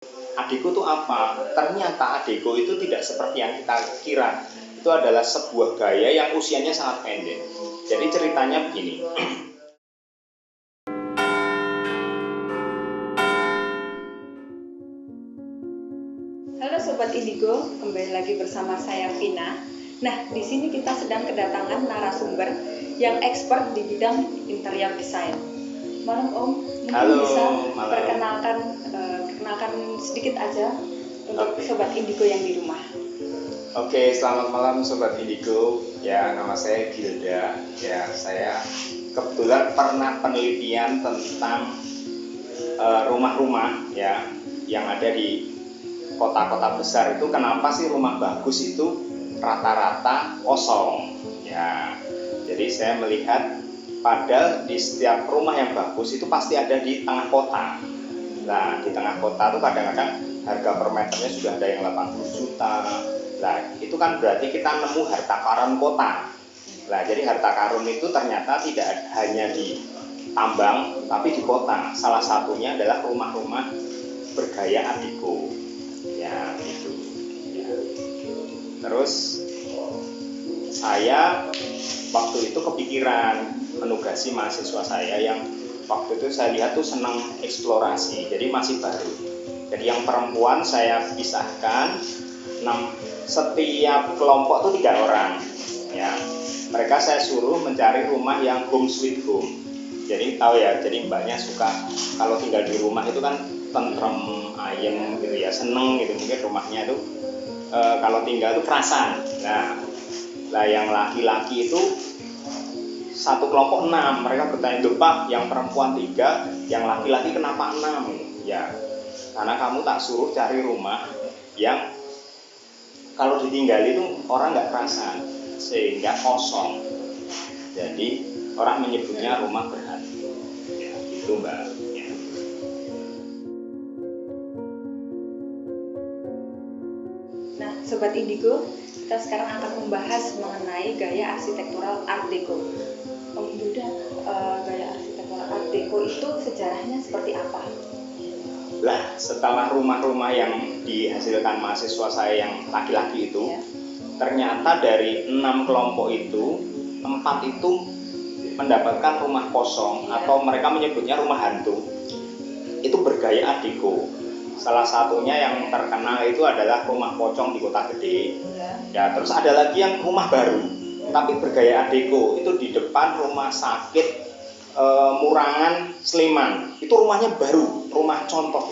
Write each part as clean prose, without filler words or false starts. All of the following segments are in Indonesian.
Adeko itu apa? Ternyata Adeko itu tidak seperti yang kita kira. Itu adalah sebuah gaya yang usianya sangat pendek. Jadi ceritanya begini. Halo Sobat Indigo, kembali lagi bersama saya Vina. Nah, di sini kita sedang kedatangan narasumber yang expert di bidang interior design. Malam Om, mungkin Halo, bisa malam. perkenalkan sedikit aja untuk Sobat Indigo yang di rumah. Oke, selamat malam Sobat Indigo. Ya, nama saya Gilda. Ya, saya kebetulan pernah penelitian tentang rumah-rumah ya yang ada di kota-kota besar itu. Kenapa sih rumah bagus itu rata-rata kosong? Ya, jadi saya melihat padahal di setiap rumah yang bagus itu pasti ada di tengah kota. Nah, di tengah kota tuh kadang-kadang harga per meternya sudah ada yang 80 juta. Nah, itu kan berarti kita nemu harta karun kota. Nah, jadi harta karun itu ternyata tidak hanya di tambang, tapi di kota. Salah satunya adalah rumah-rumah bergaya Art Deco. Ya, gitu. Ya. Terus saya waktu itu kepikiran menugasi mahasiswa saya yang waktu itu saya lihat tuh senang eksplorasi, jadi masih baru. Jadi yang perempuan saya pisahkan, setiap kelompok tuh 3 orang. Ya, mereka saya suruh mencari rumah yang home sweet home. Jadi tahu ya, jadi mbaknya suka kalau tinggal di rumah itu kan tentrem, ayem gitu ya, seneng gitu. Mungkin rumahnya tuh kalau tinggal tuh kerasan. Nah, yang laki-laki itu satu kelompok 6, mereka bertanya, Pak, yang perempuan 3, yang laki-laki kenapa 6? Ya, karena kamu tak suruh cari rumah yang kalau ditinggal itu orang nggak kerasan, sehingga kosong. Jadi orang menyebutnya rumah berhantu. Ya, gitu Mbak. Ya. Nah, Sobat Indigo, kita sekarang akan membahas mengenai gaya arsitektural Art Deco. Om Yuda, gaya arsitektural Art Deco itu sejarahnya seperti apa? Lah, setelah rumah-rumah yang dihasilkan mahasiswa saya yang laki-laki itu, Ya. ternyata dari 6 kelompok itu, 4 itu mendapatkan rumah kosong, Ya. atau mereka menyebutnya rumah hantu. Itu bergaya Art Deco. Salah satunya yang terkenal itu adalah rumah pocong di Kota Gede. Ya, terus ada lagi yang rumah baru, tapi bergaya Art Deco. Itu di depan rumah sakit Murangan Sleman. Itu rumahnya baru, rumah contoh.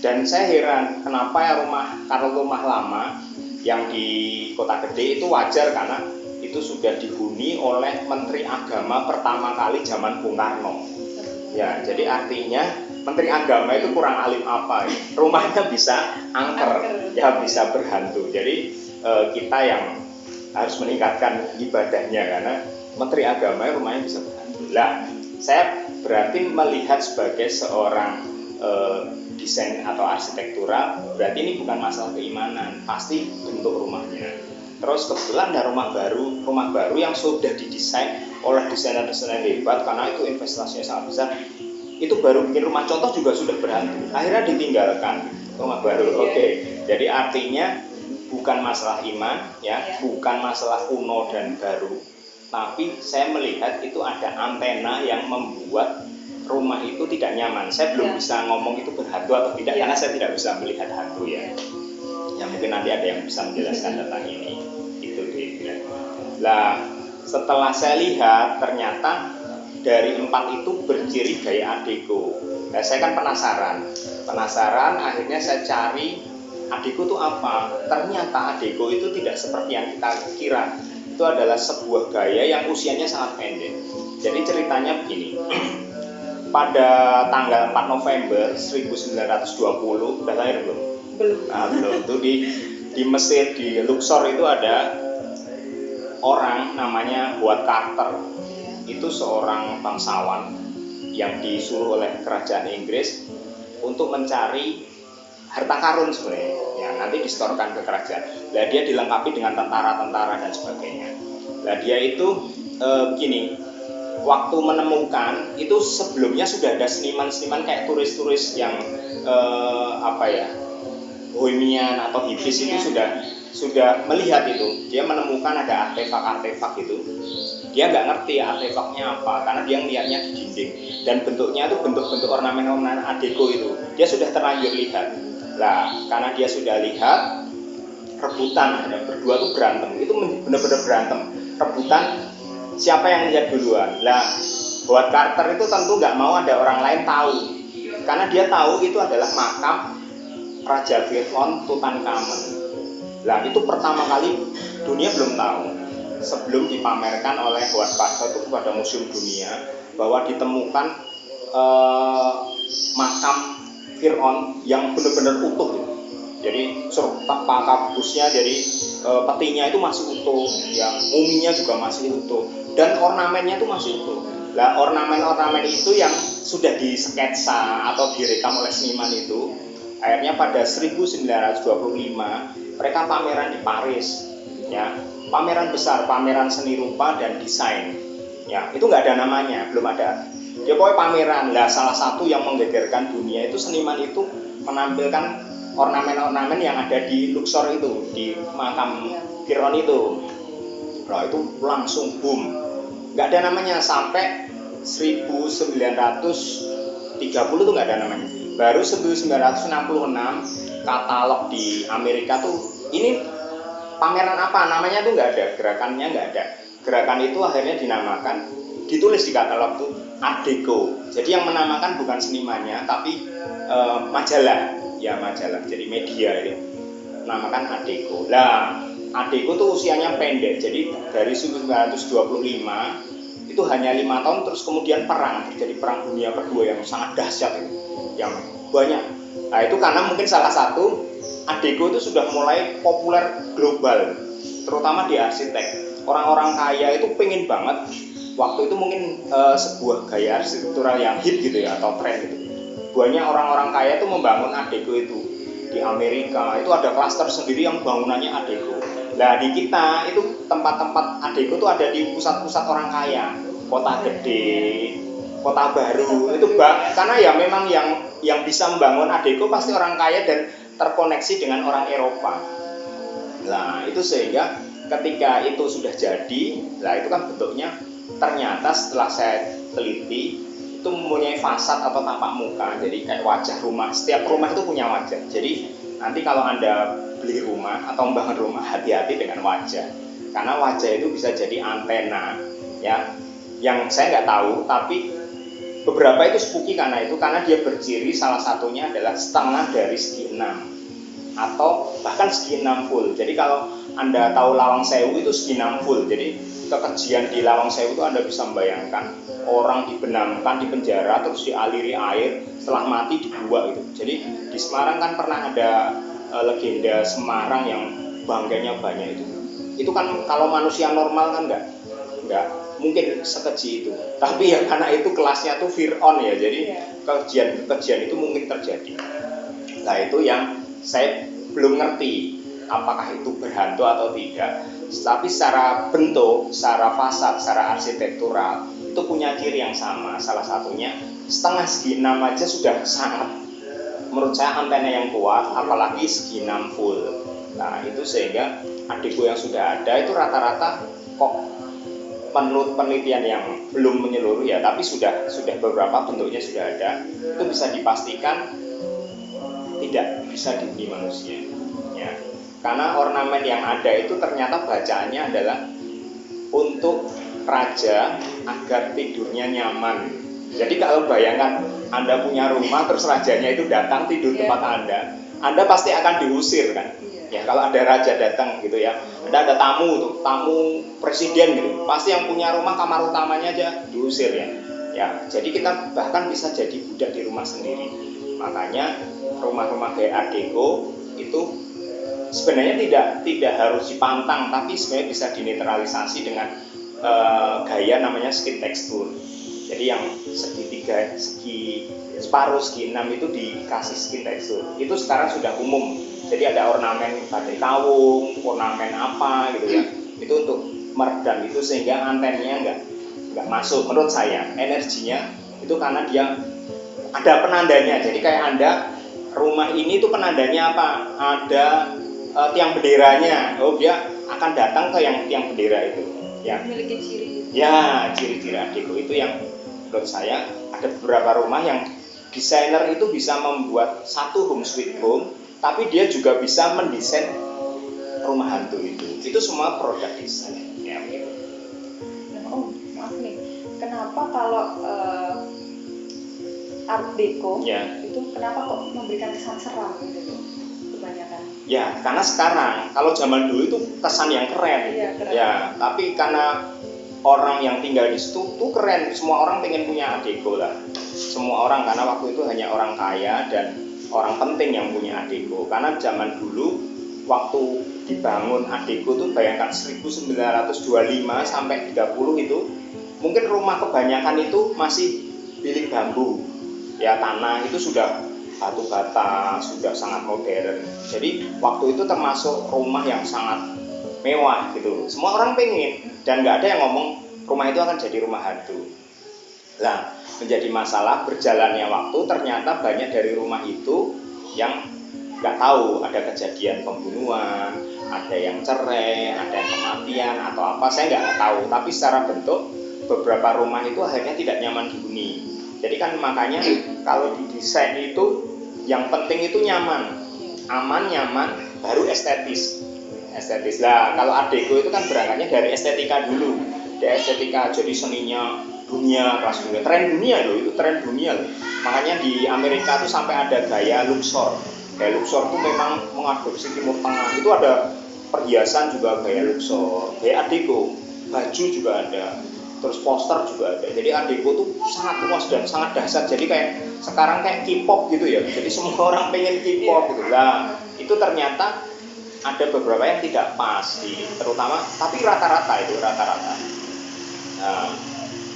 Dan saya heran kenapa ya kalau rumah lama yang di Kota Gede itu wajar karena itu sudah dihuni oleh Menteri Agama pertama kali zaman Bung Karno. Ya, jadi artinya Menteri Agama itu kurang alim apa ya? Rumahnya bisa angker, ya bisa berhantu. Jadi kita yang harus meningkatkan ibadahnya karena Menteri Agama rumahnya bisa berhantu. Lah, saya berarti melihat sebagai seorang desain atau arsitektural, berarti ini bukan masalah keimanan, pasti bentuk rumahnya. Terus kebetulan ada rumah baru yang sudah didesain oleh desainer-desainer hebat karena itu investasinya sangat besar. Itu baru bikin rumah contoh juga sudah berhantu. Akhirnya ditinggalkan rumah baru. Oke. Jadi artinya bukan masalah iman ya, bukan masalah kuno dan baru. Tapi saya melihat itu ada antena yang membuat rumah itu tidak nyaman. Saya belum bisa ngomong itu berhantu atau tidak karena saya tidak bisa melihat hantu ya. Ya mungkin nanti ada yang bisa menjelaskan tentang ini. Itu dia. Lah, setelah saya lihat ternyata dari 4 itu berciri gaya Art Deco. Nah, saya kan penasaran. Akhirnya saya cari Art Deco itu apa. Ternyata Art Deco itu tidak seperti yang kita kira. Itu adalah sebuah gaya yang usianya sangat pendek. Jadi ceritanya begini. Pada tanggal 4 November 1920, udah lahir belum? Belum. Nah, belum. Itu di Mesir, di Luxor itu ada orang namanya Howard Carter. Itu seorang bangsawan yang disuruh oleh kerajaan Inggris untuk mencari harta karun sebenarnya yang nanti disetorkan ke kerajaan. Nah, dia dilengkapi dengan tentara-tentara dan sebagainya. Nah, dia itu begini, waktu menemukan itu sebelumnya sudah ada seniman-seniman kayak turis-turis yang bohemian atau hipis itu sudah melihat itu. Dia menemukan ada artefak-artefak itu. Dia nggak ngerti artefaknya apa karena dia melihatnya di dinding dan bentuknya itu bentuk-bentuk ornamen-ornamen Art Deco itu. Dia sudah terlanjur lihat. Lah, karena dia sudah lihat, rebutan, berdua tuh berantem. Itu benar-benar berantem. Rebutan siapa yang lihat duluan. Lah, buat Carter itu tentu nggak mau ada orang lain tahu. Karena dia tahu itu adalah makam Raja Fir'aun Tutankhamun. Lah, itu pertama kali dunia belum tahu. Sebelum dipamerkan oleh Howard Carter itu kepada Museum Dunia bahwa ditemukan makam Fir'aun yang benar-benar utuh. Jadi kabusnya, jadi petinya itu masih utuh, yang muminya juga masih utuh, dan ornamennya itu masih utuh. Nah, ornamen-ornamen itu yang sudah disketsa atau direkam oleh seniman itu, akhirnya pada 1925 mereka pameran di Paris, ya. Pameran besar, pameran seni rupa dan desain. Ya, itu nggak ada namanya, belum ada. Ya pokoknya pameran. Lah, salah satu yang menggegerkan dunia itu seniman itu menampilkan ornamen-ornamen yang ada di Luxor itu, di makam Fir'aun itu. Nah, itu langsung boom. Nggak ada namanya sampai 1930 itu nggak ada namanya. Baru 1966 katalog di Amerika tuh ini pameran apa namanya tuh nggak ada, gerakannya nggak ada. Gerakan itu akhirnya dinamakan, ditulis di katalog tuh Art Deco. Jadi yang menamakan bukan senimannya tapi majalah, ya majalah. Jadi media itu menamakan Art Deco. Lah, Art Deco tuh usianya pendek. Jadi dari 1925 itu hanya 5 tahun terus kemudian perang, terjadi perang dunia kedua yang sangat dahsyat itu, yang banyak. Nah, itu karena mungkin salah satu Art Deco itu sudah mulai populer global, terutama di arsitek. Orang-orang kaya itu pengen banget, waktu itu mungkin sebuah gaya arsitektural yang hit gitu ya, atau tren gitu. Banyak orang-orang kaya itu membangun Art Deco itu. Di Amerika itu ada klaster sendiri yang bangunannya Art Deco. Nah, di kita itu tempat-tempat Art Deco itu ada di pusat-pusat orang kaya, kota gede, kota baru. Itu karena ya memang yang bisa membangun Art Deco pasti orang kaya dan terkoneksi dengan orang Eropa. Nah, itu sehingga ketika itu sudah jadi, lah itu kan bentuknya ternyata setelah saya teliti itu mempunyai fasad atau tampak muka. Jadi kayak wajah rumah. Setiap rumah itu punya wajah. Jadi nanti kalau Anda beli rumah atau membangun rumah, hati-hati dengan wajah. Karena wajah itu bisa jadi antena, ya. Yang saya nggak tahu, tapi beberapa itu spooky karena dia berciri salah satunya adalah setengah dari segi 6 atau bahkan segi 6 full. Jadi kalau Anda tahu Lawang Sewu itu segi 6 full. Jadi kekejian di Lawang Sewu itu Anda bisa membayangkan orang dibenamkan di penjara terus dialiri air, setelah mati dibuang gitu. Jadi di Semarang kan pernah ada legenda Semarang yang bangkainya banyak itu. Itu kan kalau manusia normal kan enggak mungkin sekeji itu, tapi ya karena itu kelasnya tuh Fir'aun ya, jadi kekejian itu mungkin terjadi. Nah, itu yang saya belum ngerti apakah itu berhantu atau tidak, tapi secara bentuk, secara fasad, secara arsitektural itu punya ciri yang sama. Salah satunya setengah segi 6 aja sudah sangat, menurut saya antena yang kuat, apalagi segi 6 full. Nah, itu sehingga Art Deco yang sudah ada itu rata-rata kok menurut penelitian yang belum menyeluruh ya, tapi sudah beberapa bentuknya sudah ada, itu bisa dipastikan tidak bisa dihuni manusia, ya. Karena ornamen yang ada itu ternyata bacaannya adalah untuk raja agar tidurnya nyaman. Jadi kalau bayangkan Anda punya rumah terus rajanya itu datang tidur tempat Anda pasti akan diusir kan. Ya, kalau ada raja datang gitu ya, ada tamu presiden gitu, pasti yang punya rumah kamar utamanya aja diusir ya. Ya, jadi kita bahkan bisa jadi budak di rumah sendiri. Makanya rumah-rumah gaya Art Deco itu sebenarnya tidak harus dipantang, tapi sebenarnya bisa dinetralisasi dengan gaya namanya skin texture. Jadi yang separuh segi 6 itu dikasih skin texture. Itu sekarang sudah umum. Jadi ada ornamen batik kawung, ornamen apa gitu ya. Itu untuk meredam itu sehingga antennya nggak masuk menurut saya. Energinya itu karena dia ada penandanya. Jadi kayak Anda rumah ini tuh penandanya apa? Ada tiang benderanya. Oh, dia akan datang ke yang tiang bendera itu. Ya. Memiliki ciri. Ya, ciri-ciri Art Deco itu yang menurut saya ada beberapa rumah yang desainer itu bisa membuat satu home sweet home, tapi dia juga bisa mendesain rumah hantu itu. Itu semua produk desain. Ya, begitu. Nah, maaf nih. Kenapa kalau Art Deco itu kenapa kok memberikan kesan seram gitu kebanyakan? Ya, karena sekarang kalau zaman dulu itu kesan yang keren. Iya, keren. Ya, tapi karena orang yang tinggal di situ tuh keren, semua orang pengen punya Art Deco lah. Semua orang, karena waktu itu hanya orang kaya dan orang penting yang punya Art Deco. Karena zaman dulu waktu dibangun Art Deco tuh bayangkan 1925 sampai 30 itu mungkin rumah kebanyakan itu masih bilik bambu. Ya, tanah itu sudah batu bata, sudah sangat modern. Jadi waktu itu termasuk rumah yang sangat mewah gitu. Semua orang pengen dan nggak ada yang ngomong rumah itu akan jadi rumah hantu. Nah, menjadi masalah berjalannya waktu ternyata banyak dari rumah itu yang nggak tahu ada kejadian pembunuhan, ada yang cerai, ada yang kematian atau apa, saya nggak tahu. Tapi secara bentuk beberapa rumah itu akhirnya tidak nyaman dihuni. Jadi kan makanya kalau didesain itu yang penting itu nyaman, aman, nyaman, baru estetis. Estetis lah. Kalau Art Deco itu kan berangkatnya dari estetika dulu. Dari estetika jadi seninya dunia, kelas dunia, tren dunia loh, itu tren dunia loh. Makanya di Amerika tuh sampai ada gaya Luxor. Gaya Luxor tuh memang mengadopsi Timur Tengah. Itu ada perhiasan juga gaya Luxor, gaya Art Deco, baju juga ada. Terus poster juga ada. Jadi Art Deco tuh sangat luas dan sangat dahsyat. Jadi kayak sekarang kayak K-pop gitu ya. Jadi semua orang pengen K-pop gitu. Nah, itu ternyata ada beberapa yang tidak pas terutama, tapi rata-rata. Nah,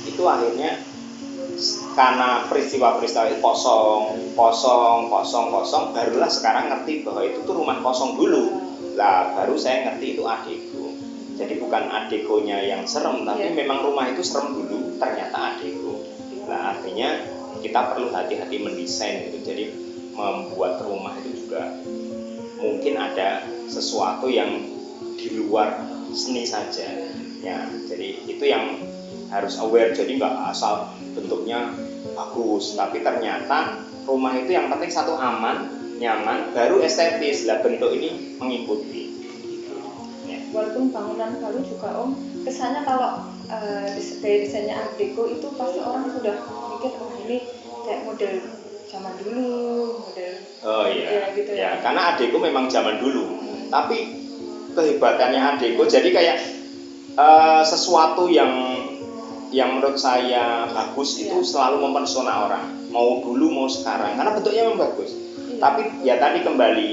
itu akhirnya karena peristiwa-peristiwa kosong, barulah sekarang ngerti bahwa itu tuh rumah kosong dulu. Lah, baru saya ngerti itu Art Deco. Jadi bukan Art Deco-nya yang serem, tapi memang rumah itu serem dulu, ternyata Art Deco. Nah, artinya kita perlu hati-hati mendesain gitu. Jadi membuat rumah itu juga mungkin ada sesuatu yang di luar seni saja. Ya, jadi itu yang harus aware. Jadi nggak asal bentuknya bagus, tapi ternyata rumah itu yang penting satu aman, nyaman, baru estetis. Lah, bentuk ini mengikuti. Walaupun bangunan baru juga kesannya kalau gaya desainnya Art Deco itu pasti orang sudah mikir ini kayak model zaman dulu, model gitu ya. Karena Art Deco memang zaman dulu. Tapi kehebatannya Art Deco jadi kayak sesuatu yang menurut saya bagus itu selalu mempesona orang, mau dulu mau sekarang, karena bentuknya memang bagus. Tapi ya tadi kembali,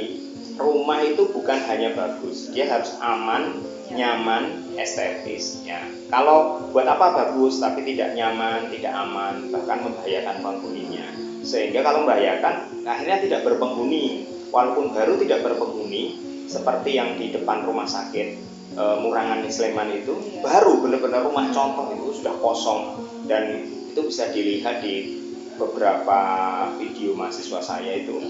rumah itu bukan hanya bagus, dia harus aman, nyaman, estetis. Ya. Kalau buat apa bagus tapi tidak nyaman, tidak aman, bahkan membahayakan penghuninya. Sehingga kalau membahayakan, akhirnya tidak berpenghuni. Walaupun baru tidak berpenghuni, seperti yang di depan rumah sakit Murangan Sleman itu, baru benar-benar rumah contoh itu sudah kosong, dan itu bisa dilihat di beberapa video mahasiswa saya itu.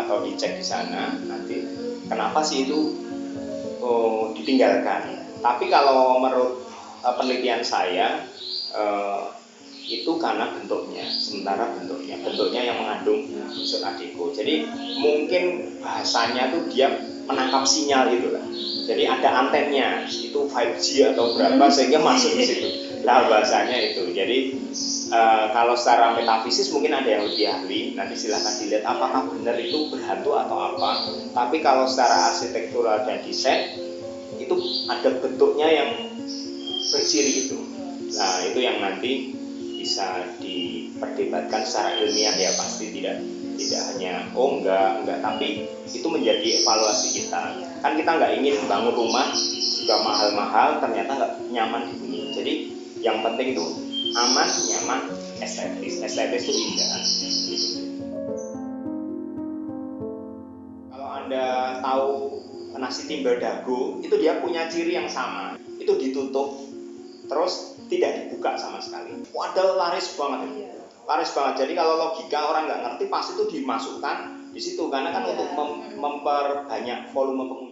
Atau dicek di sana nanti kenapa sih itu ditinggalkan. Tapi kalau menurut penelitian saya itu karena bentuknya, sementara bentuknya yang mengandung unsur Art Deco. Jadi mungkin bahasanya tuh dia menangkap sinyal gitu lah. Jadi ada antennya, itu 5G atau berapa sehingga masuk ke situ. Lah bahasanya itu. Jadi kalau secara metafisis mungkin ada yang lebih ahli, nanti silahkan dilihat apakah benar itu berhantu atau apa. Tapi kalau secara arsitektural dan desain itu ada bentuknya yang berciri itu. Nah, itu yang nanti bisa diperdebatkan secara ilmiah ya, pasti tidak tidak hanya enggak, tapi itu menjadi evaluasi kita. Kan kita nggak ingin bangun rumah juga mahal-mahal ternyata nggak nyaman dihuni. Jadi yang penting itu aman, nyaman, estetis itu indah. Kalau Anda tahu nasi timbel dago, itu dia punya ciri yang sama. Itu ditutup, terus tidak dibuka sama sekali. Waduh, laris banget. Laris banget. Jadi kalau logika orang nggak ngerti, pasti itu dimasukkan di situ karena kan untuk memperbanyak volume pengunjung.